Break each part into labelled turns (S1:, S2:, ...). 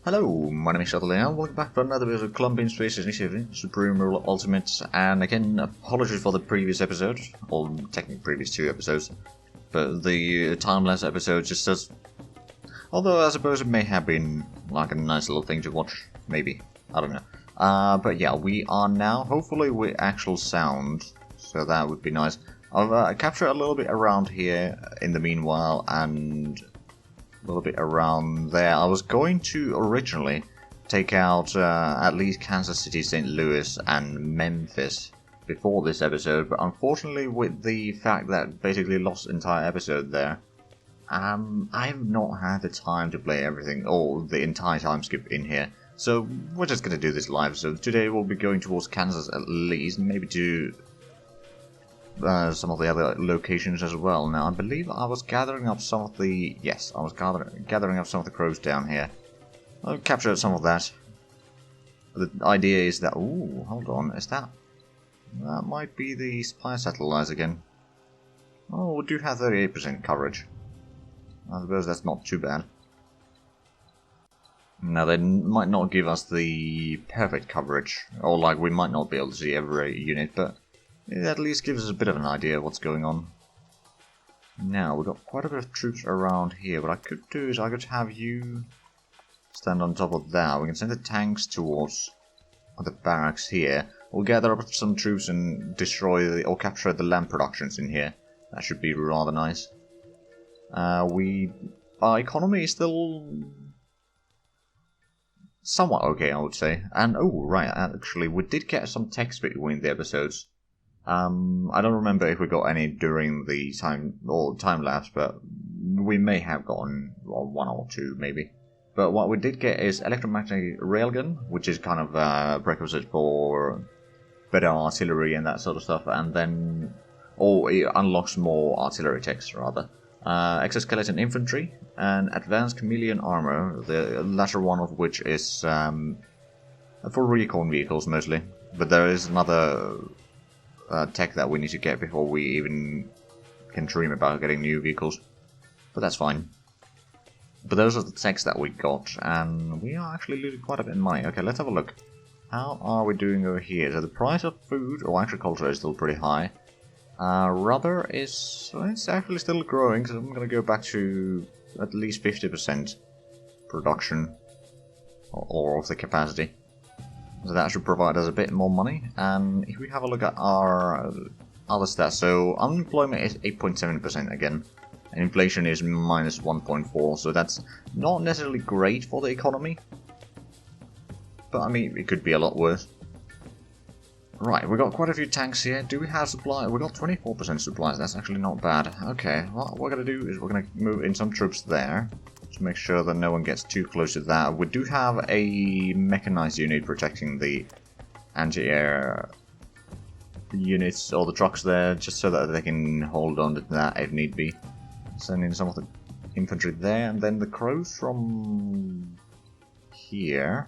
S1: Hello, my name is Shuttle and welcome back for another bit of Clumping Space Initiative, Supreme Ruler Ultimate, and again, apologies for the previous episode, or technically previous 2 episodes, but the timeless episode just does, although I suppose it may have been like a nice little thing to watch, maybe, I don't know. But yeah, we are now, hopefully with actual sound, so that would be nice. I'll capture a little bit around here in the meanwhile, and a little bit around there. I was going to originally take out at least Kansas City, St. Louis, and Memphis before this episode, but unfortunately with the fact that basically lost entire episode there, I have not had the time to play everything, or the entire time skip in here, so we're just going to do this live. So today we'll be going towards Kansas at least, maybe to some of the other locations as well. Now, I believe I was gathering up some of the... Yes, I was gathering up some of the crows down here. I'll capture some of that. The idea is that... Ooh, hold on, is that... That might be the spy satellites again. Oh, we do have 38% coverage. I suppose that's not too bad. Now, they might not give us the perfect coverage, or like we might not be able to see every unit, but it at least gives us a bit of an idea of what's going on. Now, we've got quite a bit of troops around here. What I could do is I could have you stand on top of that. We can send the tanks towards the barracks here. We'll gather up some troops and destroy or capture the land productions in here. That should be rather nice. Our economy is still somewhat okay, I would say. And, oh, right, actually, we did get some text between the episodes. I don't remember if we got any during the time lapse, but we may have gotten one or two, maybe. But what we did get is electromagnetic railgun, which is kind of a prerequisite for better artillery and that sort of stuff, and then... or it unlocks more artillery techs, rather. Exoskeleton infantry, and advanced chameleon armor, the latter one of which is for recon vehicles mostly. But there is another tech that we need to get before we even can dream about getting new vehicles. But that's fine. But those are the techs that we got, and we are actually losing quite a bit of money. Okay, let's have a look. How are we doing over here? So the price of food, or agriculture, is still pretty high. Rubber is... it's actually still growing, so I'm going to go back to at least 50% production, or of the capacity. So that should provide us a bit more money. And if we have a look at our other stats, so unemployment is 8.7% again, and inflation is minus 1.4, so that's not necessarily great for the economy. But I mean, it could be a lot worse. Right, we got quite a few tanks here. Do we have supply? We got 24% supplies, that's actually not bad. Okay, what we're going to do is we're going to move in some troops there, to make sure that no one gets too close to that. We do have a mechanized unit protecting the anti-air units, or the trucks there, just so that they can hold on to that if need be. Send in some of the infantry there, and then the crows from here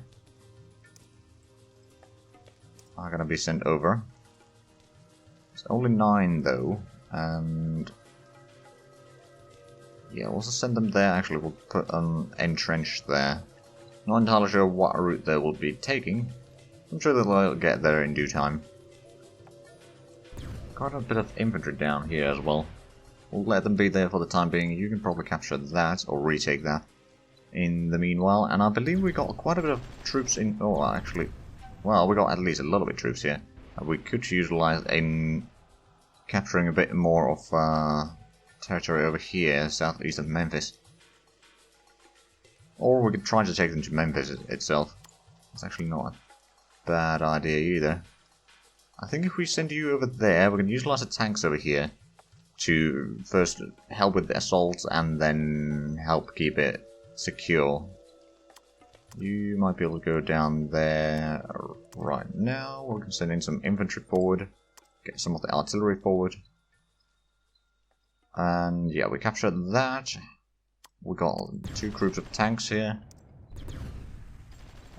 S1: are going to be sent over. It's only 9 though, and yeah, we'll also send them there. Actually, we'll put an entrench there. Not entirely sure what route they will be taking. I'm sure they'll get there in due time. Got a bit of infantry down here as well. We'll let them be there for the time being. You can probably capture that, or retake that in the meanwhile. And I believe we got quite a bit of troops in... oh, actually... well, we got at least a little bit of troops here. We could utilize in capturing a bit more of territory over here, southeast of Memphis. Or we could try to take them to Memphis itself. It's actually not a bad idea either. I think if we send you over there, we can utilize the tanks over here to first help with the assaults and then help keep it secure. You might be able to go down there right now. We can send in some infantry forward, get some of the artillery forward. And yeah, we captured that. We got 2 groups of tanks here.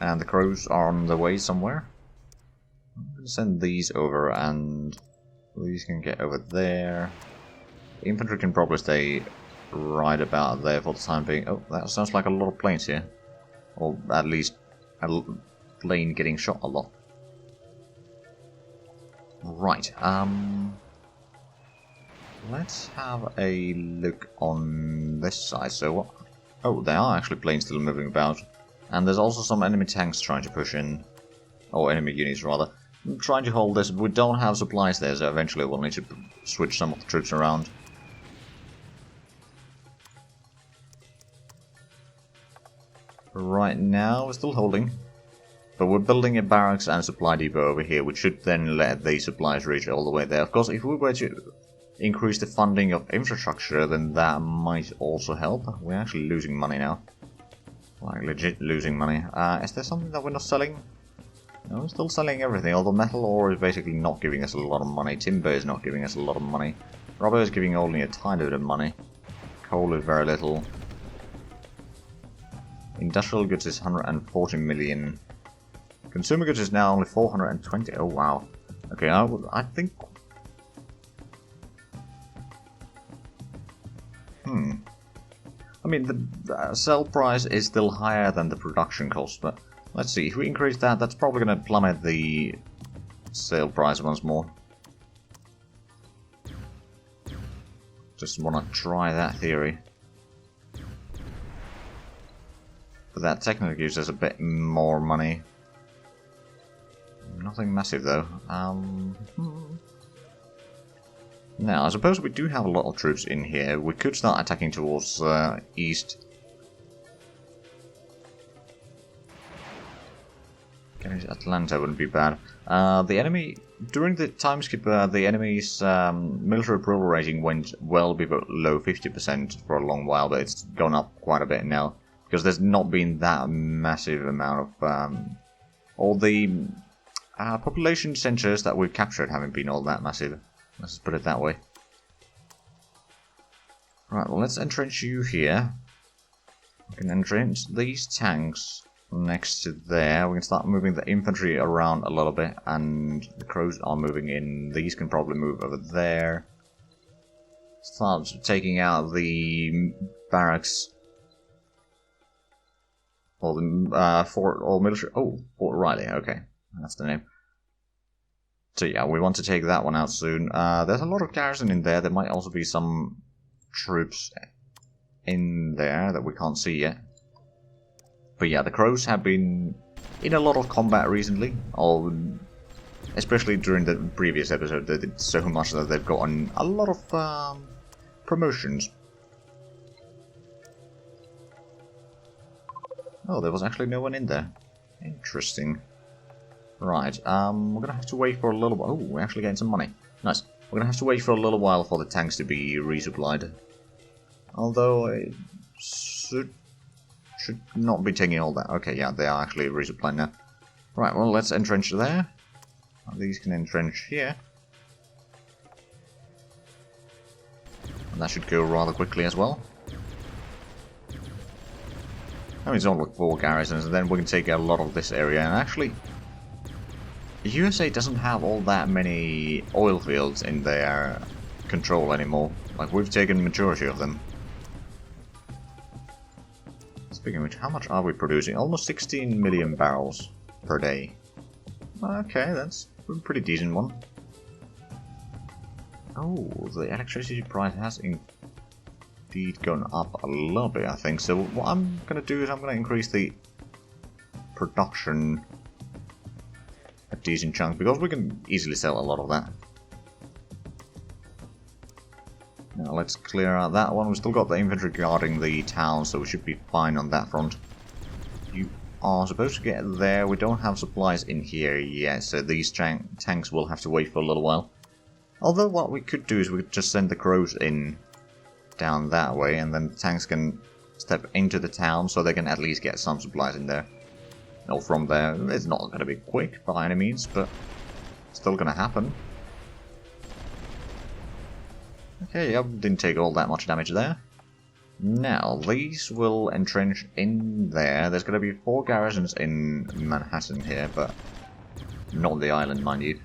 S1: And the crows are on the way somewhere. I'm going to send these over, and these can get over there. The infantry can probably stay right about there for the time being. Oh, that sounds like a lot of planes here. Or at least a plane getting shot a lot. Right, let's have a look on this side. So what? Oh, there are actually planes still moving about. And there's also some enemy tanks trying to push in. Or enemy units, rather. Trying to hold this. We don't have supplies there, so eventually we'll need to switch some of the troops around. Right now, we're still holding. But we're building a barracks and supply depot over here, which should then let the supplies reach all the way there. Of course, if we were to increase the funding of infrastructure, then that might also help. We're actually losing money now. Like, legit losing money. Is there something that we're not selling? No, we're still selling everything, although metal ore is basically not giving us a lot of money. Timber is not giving us a lot of money. Rubber is giving only a tiny bit of money. Coal is very little. Industrial goods is 140 million. Consumer goods is now only 420. Oh wow. Okay, I think... I mean, the sell price is still higher than the production cost, but let's see. If we increase that, that's probably going to plummet the sale price once more. Just want to try that theory. But that technically gives us a bit more money. Nothing massive though. Now, I suppose we do have a lot of troops in here. We could start attacking towards east. Atlanta wouldn't be bad. The enemy, during the time skip, the enemy's military approval rating went well below 50% for a long while, but it's gone up quite a bit now. Because there's not been that massive amount of... all the population centers that we've captured haven't been all that massive. Let's put it that way. Right, well, let's entrench you here. We can entrench these tanks next to there. We can start moving the infantry around a little bit, and the crows are moving in. These can probably move over there. Start taking out the barracks. Or the fort or military. Oh, Fort Riley. Okay, that's the name. So yeah, we want to take that one out soon. There's a lot of garrison in there. There might also be some troops in there that we can't see yet. But yeah, the crows have been in a lot of combat recently. Especially during the previous episode, they did so much that they've gotten a lot of promotions. Oh, there was actually no one in there. Interesting. Right, we're gonna have to wait for a little while. Oh, we're actually getting some money. Nice. We're gonna have to wait for a little while for the tanks to be resupplied. Although it should not be taking all that. Okay, yeah, they are actually resupplied now. Right, well, let's entrench there. These can entrench here. And that should go rather quickly as well. I mean, it's only 4 garrisons, and then we can take a lot of this area. And actually, the USA doesn't have all that many oil fields in their control anymore. Like, we've taken the majority of them. Speaking of which, how much are we producing? Almost 16 million barrels per day. Okay, that's a pretty decent one. Oh, the electricity price has indeed gone up a little bit, I think. So what I'm going to do is I'm going to increase the production a decent chunk, because we can easily sell a lot of that. Now let's clear out that one. We've still got the infantry guarding the town, so we should be fine on that front. You are supposed to get there. We don't have supplies in here yet, so these tanks will have to wait for a little while. Although what we could do is we could just send the crows in down that way, and then the tanks can step into the town, so they can at least get some supplies in there. Or from there. It's not going to be quick by any means, but it's still going to happen. Okay, yeah, didn't take all that much damage there. Now, these will entrench in there. There's going to be 4 garrisons in Manhattan here, but not the island, mind you.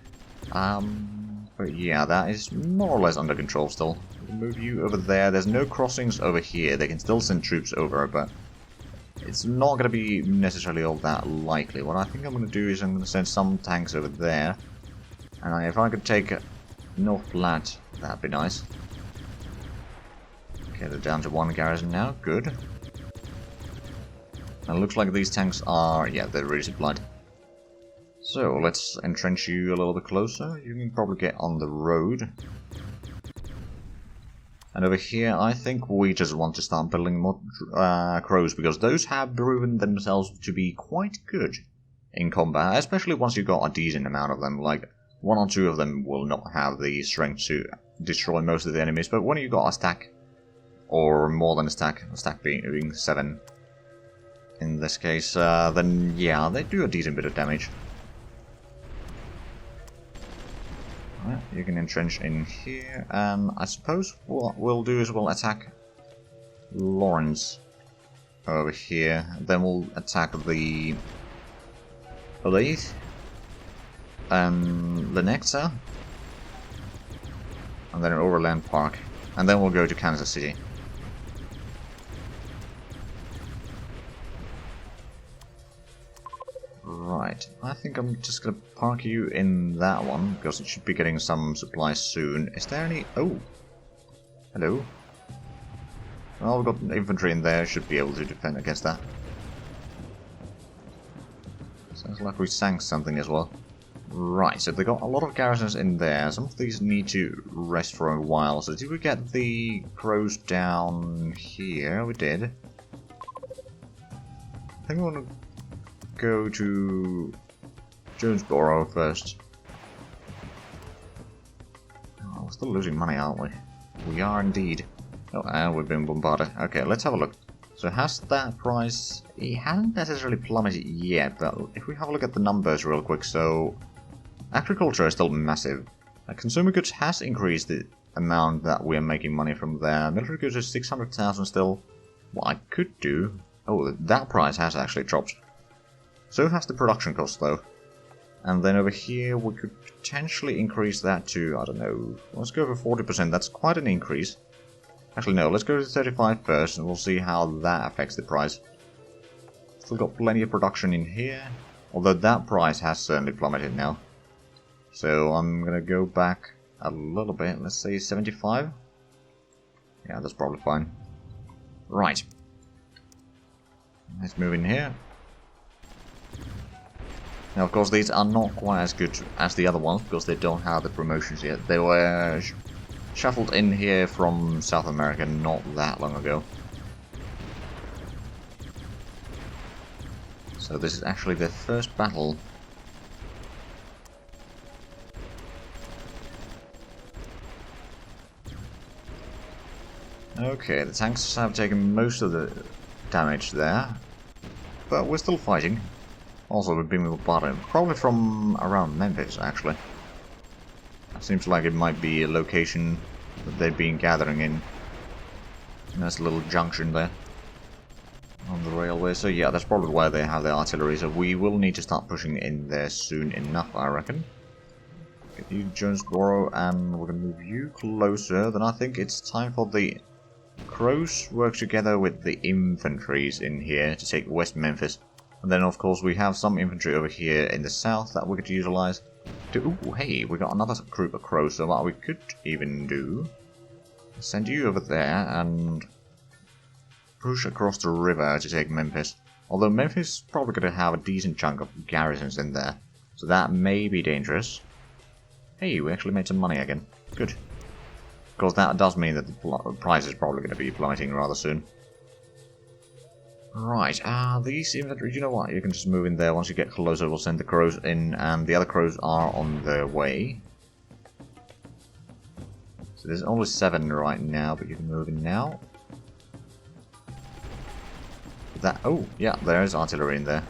S1: But yeah, that is more or less under control still. We'll move you over there. There's no crossings over here. They can still send troops over, but it's not going to be necessarily all that likely. What I think I'm going to do is I'm going to send some tanks over there. And if I could take North Flat, that'd be nice. Okay, they're down to 1 garrison now. Good. And it looks like these tanks are... yeah, they're really supplied. So, let's entrench you a little bit closer. You can probably get on the road. And over here, I think we just want to start building more crows, because those have proven themselves to be quite good in combat, especially once you've got a decent amount of them. Like, 1 or 2 of them will not have the strength to destroy most of the enemies, but when you've got a stack, or more than a stack being 7 in this case, then yeah, they do a decent bit of damage. Right, you can entrench in here, and I suppose what we'll do is we'll attack Lawrence over here, then we'll attack the Olathe and Lenexa, and then Overland Park, and then we'll go to Kansas City. Right, I think I'm just gonna park you in that one, because it should be getting some supplies soon. Is there any... oh! Hello? Well, we've got infantry in there, should be able to defend against that. Sounds like we sank something as well. Right, so they got a lot of garrisons in there. Some of these need to rest for a while. So did we get the crows down here? We did. I think we want to go to Jonesboro first. Oh, we're still losing money, aren't we? We are indeed. Oh, and we've been bombarded. Okay, let's have a look. So has that price... it hasn't necessarily plummeted yet, but if we have a look at the numbers real quick, so... agriculture is still massive. Consumer goods has increased the amount that we're making money from there. Military goods is 600,000 still. What I could do... oh, that price has actually dropped. So has the production cost, though. And then over here, we could potentially increase that to, I don't know, let's go for 40%. That's quite an increase. Actually, no, let's go to 35 first, and we'll see how that affects the price. Still got plenty of production in here, although that price has certainly plummeted now. So I'm gonna go back a little bit, let's say 75. Yeah, that's probably fine. Right. Let's move in here. Now, of course, these are not quite as good as the other ones, because they don't have the promotions yet. They were shuffled in here from South America not that long ago. So this is actually their first battle. Okay, the tanks have taken most of the damage there, but we're still fighting. Also, we've been bombarded, probably from around Memphis, actually. It seems like it might be a location that they've been gathering in. Nice little junction there on the railway, so yeah, that's probably where they have their artillery, so we will need to start pushing in there soon enough, I reckon. Get you Jonesboro, and we're going to move you closer. Then I think it's time for the crows work together with the infantries in here to take West Memphis. And then, of course, we have some infantry over here in the south that we could utilize. Ooh, hey, we got another group of crows, so what we could even do... send you over there and push across the river to take Memphis. Although Memphis is probably going to have a decent chunk of garrisons in there, so that may be dangerous. Hey, we actually made some money again. Good. Of course, that does mean that the price is probably going to be plummeting rather soon. Right, these infantry, you know what, you can just move in there. Once you get closer, we'll send the crows in, and the other crows are on their way. So there's only 7 right now, but you can move in now. That, oh, yeah, there is artillery in there.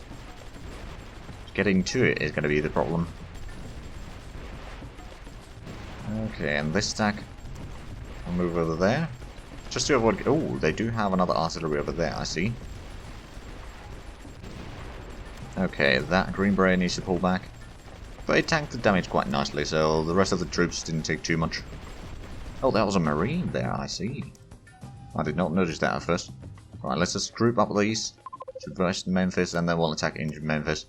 S1: Getting to it is going to be the problem. Okay, and this stack, I'll move over there. Just to avoid, oh, they do have another artillery over there, I see. Okay, that Green Beret needs to pull back. But it tanked the damage quite nicely, so the rest of the troops didn't take too much. Oh, that was a Marine there, I see. I did not notice that at first. Right, let's just group up these. to West Memphis, and then we'll attack into Memphis.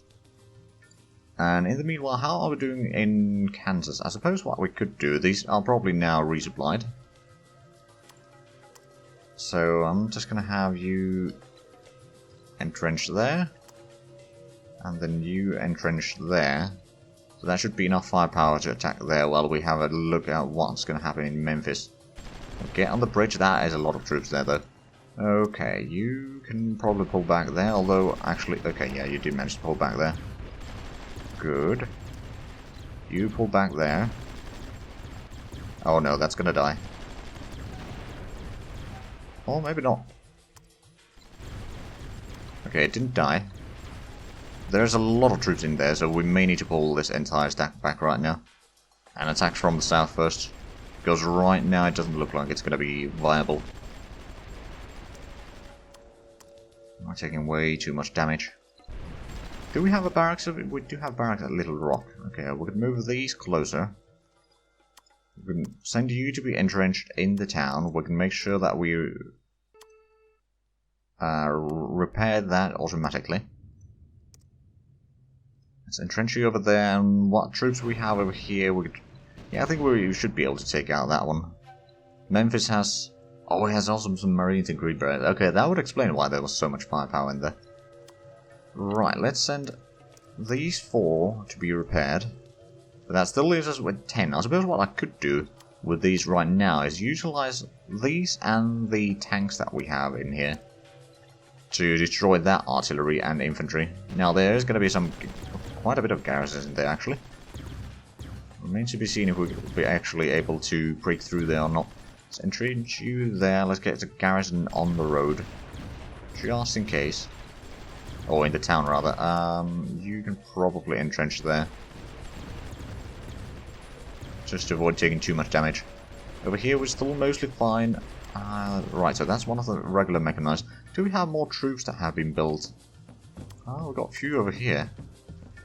S1: And in the meanwhile, how are we doing in Kansas? I suppose what we could do, these are probably now resupplied. So I'm just going to have you entrench there. And then you entrench there. So that should be enough firepower to attack there while we have a look at what's going to happen in Memphis. Get on the bridge, that is a lot of troops there though. Okay, you can probably pull back there, although actually, okay, yeah, you did manage to pull back there. Good. You pull back there. Oh no, that's gonna die. Or maybe not. Okay, it didn't die. There's a lot of troops in there, so we may need to pull this entire stack back right now. And attack from the south first. Because right now it doesn't look like it's gonna be viable. We're taking way too much damage. Do we have a barracks? We do have barracks at Little Rock. Okay, we can move these closer. We can send you to be entrenched in the town. We can make sure that we repair that automatically. Let's entrench you over there, and what troops we have over here, we could... Yeah, I think we should be able to take out that one. Memphis has... Oh, it has also some Marines in Greenbrier. Okay, that would explain why there was so much firepower in there. Right, let's send these 4 to be repaired. But that still leaves us with 10. I suppose what I could do with these right now is utilize these and the tanks that we have in here to destroy that artillery and infantry. Now there is going to be quite a bit of garrisons in there actually. Remains to be seen if we'll be actually able to break through there or not. Let's entrench you there. Let's get a garrison on the road, just in case. Or in the town, rather. You can probably entrench there. Just to avoid taking too much damage. Over here we're still mostly fine. Right, so that's one of the regular mechanized. Do we have more troops that have been built? Oh, we've got a few over here.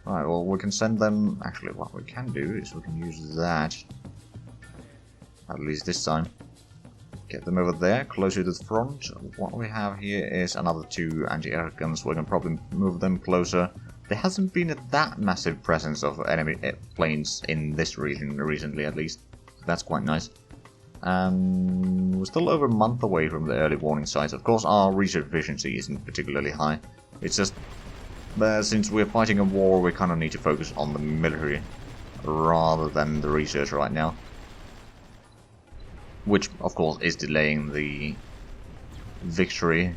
S1: Right, well, we can send them... Actually, what we can do is we can use that. At least this time. Get them over there, closer to the front. What we have here is another 2 anti-air guns. We can probably move them closer. There hasn't been that massive presence of enemy planes in this region recently, at least. That's quite nice. We're still over a month away from the early warning sites. Of course, our research efficiency isn't particularly high. It's just... since we're fighting a war, we kind of need to focus on the military rather than the research right now. Which, of course, is delaying the victory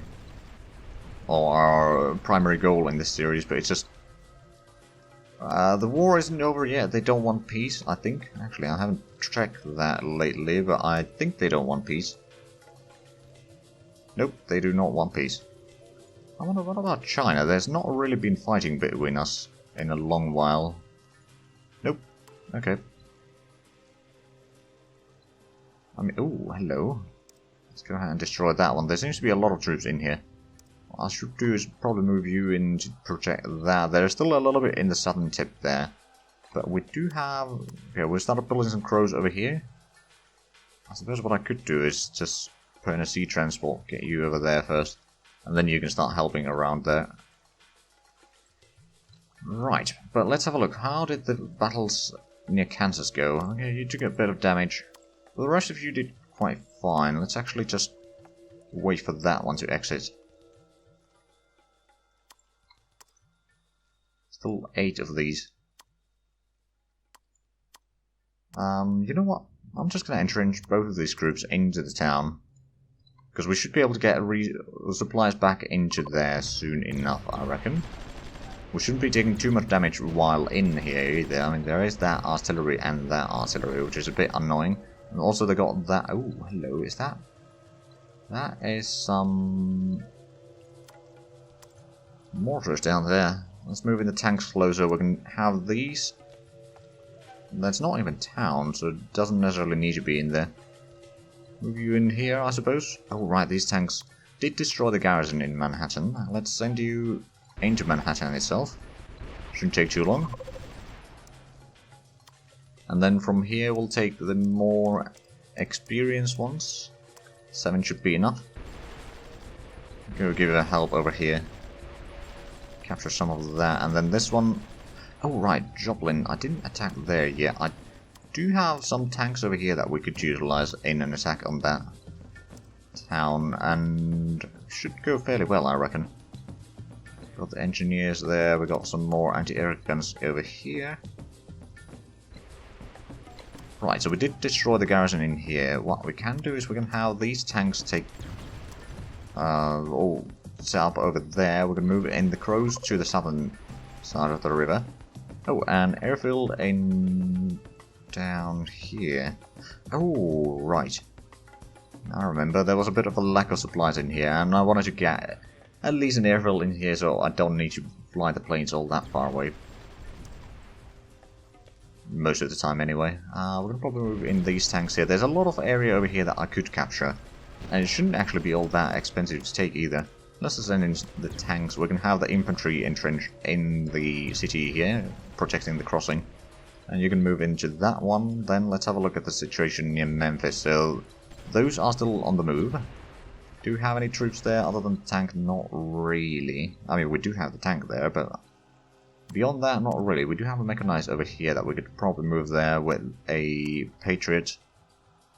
S1: or our primary goal in this series, but it's just... the war isn't over yet. They don't want peace, I think. Actually, I haven't checked that lately, but I think they don't want peace. Nope, they do not want peace. I wonder, what about China? There's not really been fighting between us in a long while. Nope. Okay. I mean, oh, hello. Let's go ahead and destroy that one. There seems to be a lot of troops in here. What I should do is probably move you in to protect that. There's still a little bit in the southern tip there. But we do have... Okay, we'll start building some crows over here. I suppose what I could do is just put in a sea transport, get you over there first. And then you can start helping around there. Right, but let's have a look. How did the battles near Kansas go? Okay, you took a bit of damage. Well, the rest of you did quite fine. Let's actually just wait for that one to exit. Still 8 of these. You know what? I'm just going to entrench both of these groups into the town. Because we should be able to get supplies back into there soon enough, I reckon. We shouldn't be taking too much damage while in here either. I mean, there is that artillery and that artillery, which is a bit annoying. And also they got that... Oh, hello, is that... That is some... mortars down there. Let's move in the tanks closer. We can have these. That's not even town, so it doesn't necessarily need to be in there. Move you in here, I suppose. Oh, right, these tanks did destroy the garrison in Manhattan. Let's send you into Manhattan itself. Shouldn't take too long. And then from here we'll take the more experienced ones. 7 should be enough. Go give it a help over here. capture some of that, and then this one... Oh right, Joplin, I didn't attack there yet. I do have some tanks over here that we could utilize in an attack on that town, and should go fairly well, I reckon. Got the engineers there, we got some more anti-air guns over here. Right, so we did destroy the garrison in here. What we can do is we can have these tanks take... all set up over there. We can move in the Crows to the southern side of the river. Oh, and airfield in... down here. Oh, right. I remember there was a bit of a lack of supplies in here, and I wanted to get at least an airfield in here so I don't need to fly the planes all that far away. Most of the time anyway. We're going to probably move in these tanks here. There's a lot of area over here that I could capture, and it shouldn't actually be all that expensive to take either. Let's just send in the tanks. We can have the infantry entrenched in the city here, protecting the crossing. And you can move into that one. Then let's have a look at the situation near Memphis. So those are still on the move. Do we have any troops there other than the tank? Not really. I mean, we do have the tank there, but beyond that, not really. We do have a mechanized over here that we could probably move there with a Patriot.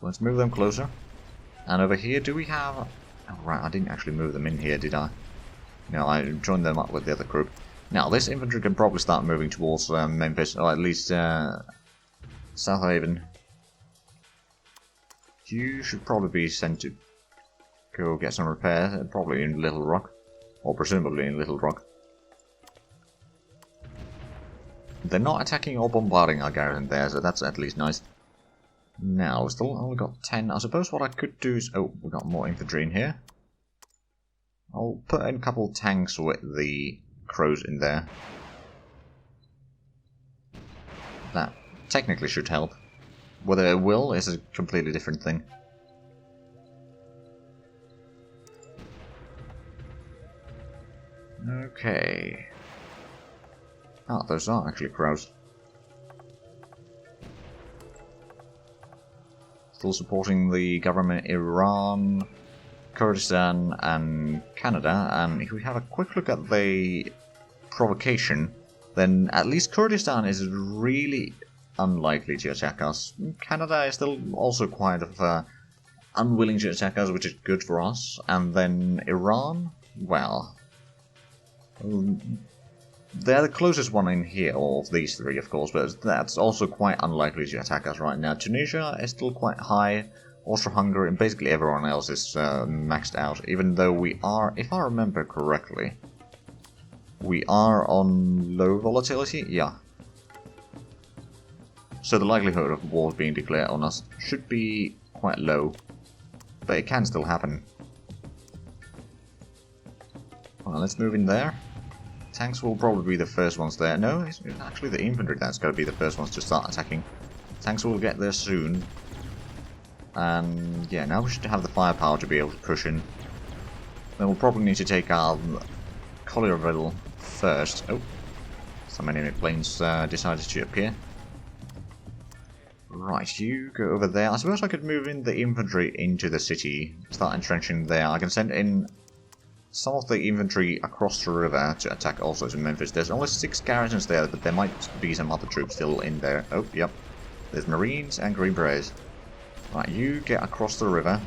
S1: Let's move them closer. And over here, do we have... Oh, right, I didn't actually move them in here, did I? No, I joined them up with the other group. Now, this infantry can probably start moving towards Memphis, or at least South Haven. You should probably be sent to go get some repairs, probably in Little Rock, or presumably in Little Rock. They're not attacking or bombarding our garrison there, so that's at least nice. Now, we've still only got 10. I suppose what I could do is... Oh, we've got more infantry in here. I'll put in a couple tanks with the Crows in there. That technically should help. Whether it will is a completely different thing. Okay. Ah, those are actually Crows. Still supporting the government Iran, Kurdistan and Canada, and if we have a quick look at the provocation, then at least Kurdistan is really unlikely to attack us. Canada is still also quite unwilling to attack us, which is good for us. And then Iran, well, they're the closest one in here, of these three, of course, but that's also quite unlikely to attack us right now. Tunisia is still quite high. Austria-Hungary and basically everyone else is maxed out, even though we are, if I remember correctly, we are on low volatility, yeah. So the likelihood of war being declared on us should be quite low, but it can still happen. Well, let's move in there. Tanks will probably be the first ones there. No, it's actually the infantry that's got to be the first ones to start attacking. Tanks will get there soon. And yeah, now we should have the firepower to be able to push in. Then we'll probably need to take our Collierville first. Oh, some enemy planes decided to appear. Right, you go over there. I suppose I could move in the infantry into the city, start entrenching there. I can send in some of the infantry across the river to attack also to Memphis. There's only 6 garrisons there, but there might be some other troops still in there. Oh, yep. There's Marines and Green Berets. Right, you get across the river.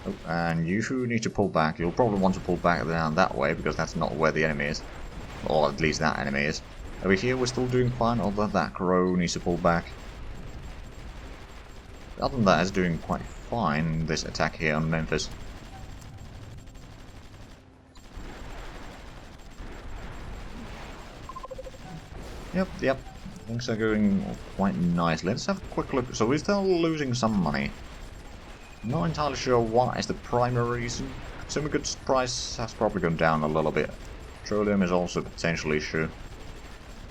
S1: Oh, and you need to pull back. You'll probably want to pull back down that way, because that's not where the enemy is. Or at least that enemy is. Over here we're still doing fine, although that Crow needs to pull back. Other than that, it's doing quite fine, this attack here on Memphis. Yep. Things are going quite nicely. Let's have a quick look. So we're still losing some money. Not entirely sure what is the primary reason. Consumer goods price has probably gone down a little bit. Petroleum is also a potential issue.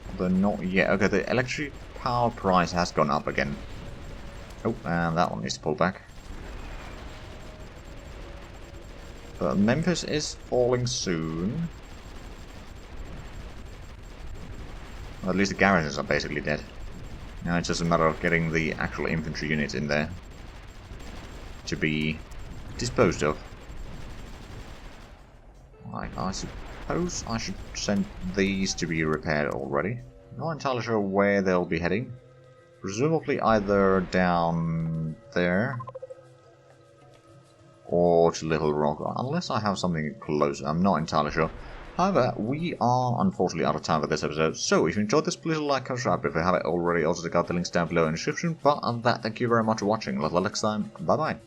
S1: Although not yet. Okay, the electric power price has gone up again. Oh, and that one needs to pull back. But Memphis is falling soon. Well, at least the garrisons are basically dead. Now it's just a matter of getting the actual infantry units in there to be disposed of. Right, I suppose I should send these to be repaired already. Not entirely sure where they'll be heading. Presumably either down there or to Little Rock, unless I have something closer. I'm not entirely sure. However, we are unfortunately out of time for this episode, so if you enjoyed this, please like and subscribe if you haven't already. Also check out the links down below in the description. But on that, thank you very much for watching. Until next time, bye bye.